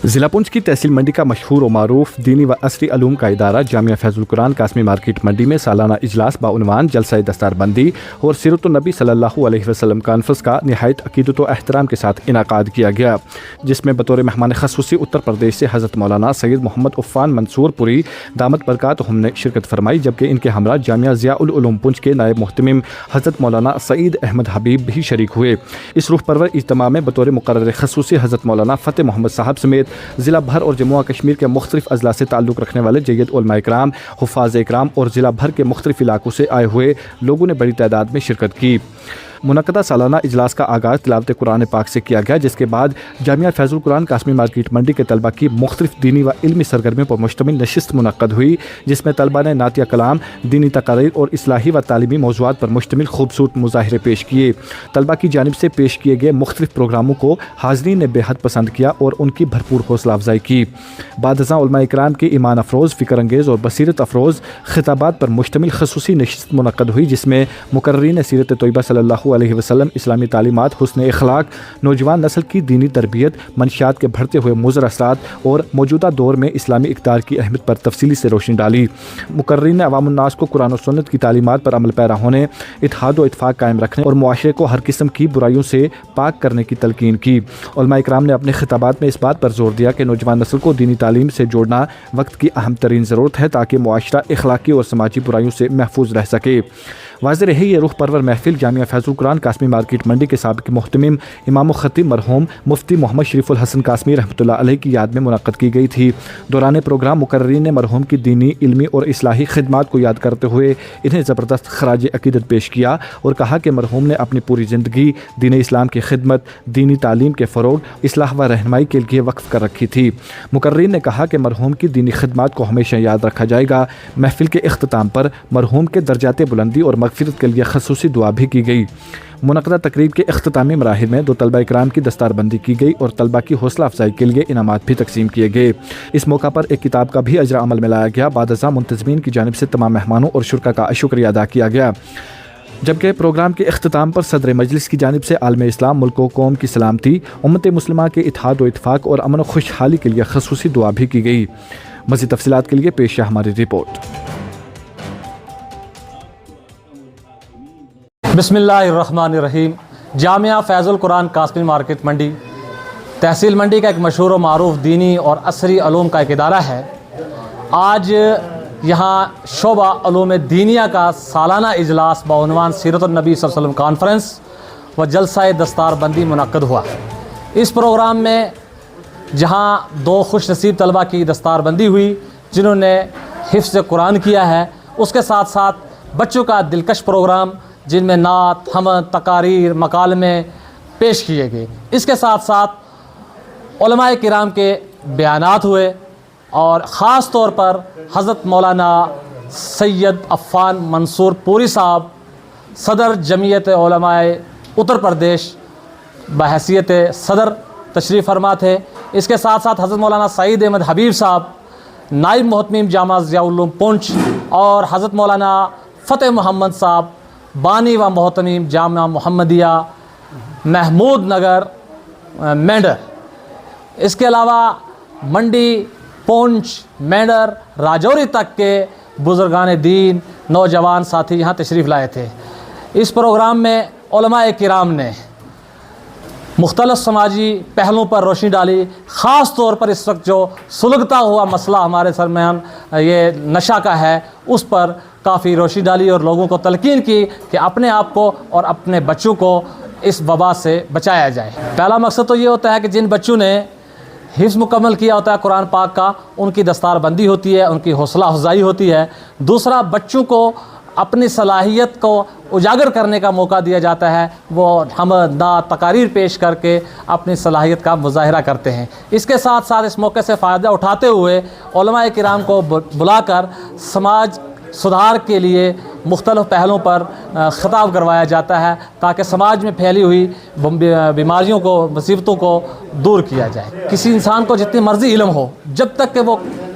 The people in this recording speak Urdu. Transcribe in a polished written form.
ضلع پونچھ کی تحصیل منڈی کا مشہور و معروف دینی و عصری علوم کا ادارہ جامعہ فیض القرآن قاسمی مارکیٹ منڈی میں سالانہ اجلاس بعنوان جلسہ دستار بندی اور سیرت النبی صلی اللہ علیہ وسلم کانفرنس کا نہایت عقیدت و احترام کے ساتھ انعقاد کیا گیا، جس میں بطور مہمان خصوصی اتر پردیش سے حضرت مولانا سید محمد عفان منصور پوری دامت برکاتہم نے شرکت فرمائی، جبکہ ان کے ہمراہ جامعہ ضیاء العلوم پونچھ کے نائب محتمم حضرت مولانا سعید احمد حبیب بھی شریک ہوئے۔ اس روح پرور اجتماع میں بطور مقرر خصوصی حضرت مولانا فتح محمد صاحب سمیت ضلع بھر اور جموں و کشمیر کے مختلف اضلاع سے تعلق رکھنے والے جید علماء اکرام، حفاظ اکرام اور ضلع بھر کے مختلف علاقوں سے آئے ہوئے لوگوں نے بڑی تعداد میں شرکت کی۔ منعقدہ سالانہ اجلاس کا آغاز تلاوت قرآن پاک سے کیا گیا، جس کے بعد جامعہ فیض القرآن قاسمی مارکیٹ منڈی کے طلبہ کی مختلف دینی و علمی سرگرمیوں پر مشتمل نشست منعقد ہوئی، جس میں طلبہ نے نعتیہ کلام، دینی تقاریر اور اصلاحی و تعلیمی موضوعات پر مشتمل خوبصورت مظاہرے پیش کیے۔ طلبہ کی جانب سے پیش کیے گئے مختلف پروگراموں کو حاضرین نے بے حد پسند کیا اور ان کی بھرپور حوصلہ افزائی کی۔ بعد ازاں علماء اکرام کی ایمان افروز، فکر انگیز اور بصیرت افروز خطابات پر مشتمل خصوصی نشست منعقد ہوئی، جس میں مقررین سیرت طیبہ صلی اللہ علیہ وسلم، اسلامی تعلیمات، حسن اخلاق، نوجوان نسل کی دینی تربیت، منشیات کے بڑھتے ہوئے مضر اثرات اور موجودہ دور میں اسلامی اقدار کی اہمیت پر تفصیلی سے روشنی ڈالی۔ مقررین نے عوام الناس کو قرآن و سنت کی تعلیمات پر عمل پیرا ہونے، اتحاد و اتفاق قائم رکھنے اور معاشرے کو ہر قسم کی برائیوں سے پاک کرنے کی تلقین کی۔ علماء اکرام نے اپنے خطابات میں اس بات پر زور دیا کہ نوجوان نسل کو دینی تعلیم سے جوڑنا وقت کی اہم ترین ضرورت ہے، تاکہ معاشرہ اخلاقی اور سماجی برائیوں سے محفوظ رہ سکے۔ واضح رہے یہ روح پرور محفل جامعہ فیض القرآن قاسمی مارکیٹ منڈی کے سابق محتمم امام و خطیب مرحوم مفتی محمد شریف الحسن قاسمی رحمۃ اللہ علیہ کی یاد میں منعقد کی گئی تھی۔ دوران پروگرام مقررین نے مرحوم کی دینی، علمی اور اصلاحی خدمات کو یاد کرتے ہوئے انہیں زبردست خراج عقیدت پیش کیا اور کہا کہ مرحوم نے اپنی پوری زندگی دین اسلام کی خدمت، دینی تعلیم کے فروغ، اصلاح و رہنمائی کے لیے وقف کر رکھی تھی۔ مقررین نے کہا کہ مرحوم کی دینی خدمات کو ہمیشہ یاد رکھا جائے گا۔ محفل کے اختتام پر مرحوم کے درجات بلندی اور مغفرت کے لیے خصوصی دعا بھی کی گئی۔ منعقدہ تقریب کے اختتامی مراحل میں دو طلبہ اکرام کی دستار بندی کی گئی اور طلبہ کی حوصلہ افزائی کے لیے انعامات بھی تقسیم کیے گئے۔ اس موقع پر ایک کتاب کا بھی اجرا عمل میں لایا گیا۔ بعد ازاں منتظمین کی جانب سے تمام مہمانوں اور شرکا کا شکریہ ادا کیا گیا، جبکہ پروگرام کے اختتام پر صدر مجلس کی جانب سے عالم اسلام، ملک و قوم کی سلامتی، امت مسلمہ کے اتحاد و اتفاق اور امن و خوشحالی کے لیے خصوصی دعا بھی کی گئی۔ مزید تفصیلات کے لیے پیش ہے ہماری رپورٹ۔ بسم اللہ الرحمن الرحیم۔ جامعہ فیض القرآن قاسمی مارکیٹ منڈی تحصیل منڈی کا ایک مشہور و معروف دینی اور عصری علوم کا ایک ادارہ ہے۔ آج یہاں شعبہ علوم دینیہ کا سالانہ اجلاس بعنوان سیرت النبی صلی اللہ علیہ وسلم کانفرنس و جلسہ دستار بندی منعقد ہوا۔ اس پروگرام میں جہاں دو خوش نصیب طلبہ کی دستار بندی ہوئی جنہوں نے حفظ قرآن کیا ہے، اس کے ساتھ ساتھ بچوں کا دلکش پروگرام جن میں نعت، حمد، تقاریر، مکالمے پیش کیے گئے۔ اس کے ساتھ ساتھ علماء کرام کے بیانات ہوئے اور خاص طور پر حضرت مولانا سید عفان منصور پوری صاحب صدر جمعیت علماء اتر پردیش بحیثیت صدر تشریف فرما تھے۔ اس کے ساتھ ساتھ حضرت مولانا سعید احمد حبیب صاحب نائب محتمم جامعہ ضیاء العلوم پونچھ اور حضرت مولانا فتح محمد صاحب بانی و محتمم جامعہ محمدیہ محمود نگر مینڈر۔ اس کے علاوہ منڈی، پونچھ، مینڈر، راجوری تک کے بزرگان دین، نوجوان ساتھی یہاں تشریف لائے تھے۔ اس پروگرام میں علماء کرام نے مختلف سماجی پہلوؤں پر روشنی ڈالی، خاص طور پر اس وقت جو سلگتا ہوا مسئلہ ہمارے درمیان یہ نشہ کا ہے، اس پر کافی روشنی ڈالی اور لوگوں کو تلقین کی کہ اپنے آپ کو اور اپنے بچوں کو اس وبا سے بچایا جائے۔ پہلا مقصد تو یہ ہوتا ہے کہ جن بچوں نے حفظ مکمل کیا ہوتا ہے قرآن پاک کا، ان کی دستار بندی ہوتی ہے، ان کی حوصلہ افزائی ہوتی ہے۔ دوسرا، بچوں کو اپنی صلاحیت کو اجاگر کرنے کا موقع دیا جاتا ہے، وہ حمد، نعت، تقاریر پیش کر کے اپنی صلاحیت کا مظاہرہ کرتے ہیں۔ اس کے ساتھ ساتھ اس موقع سے فائدہ اٹھاتے ہوئے علماء کرام کو بلا کر سماج سدھار کے لیے مختلف پہلوؤں پر خطاب کروایا جاتا ہے، تاکہ سماج میں پھیلی ہوئی بیماریوں کو، مصیبتوں کو دور کیا جائے۔ کسی انسان کو جتنی مرضی علم ہو، جب تک کہ وہ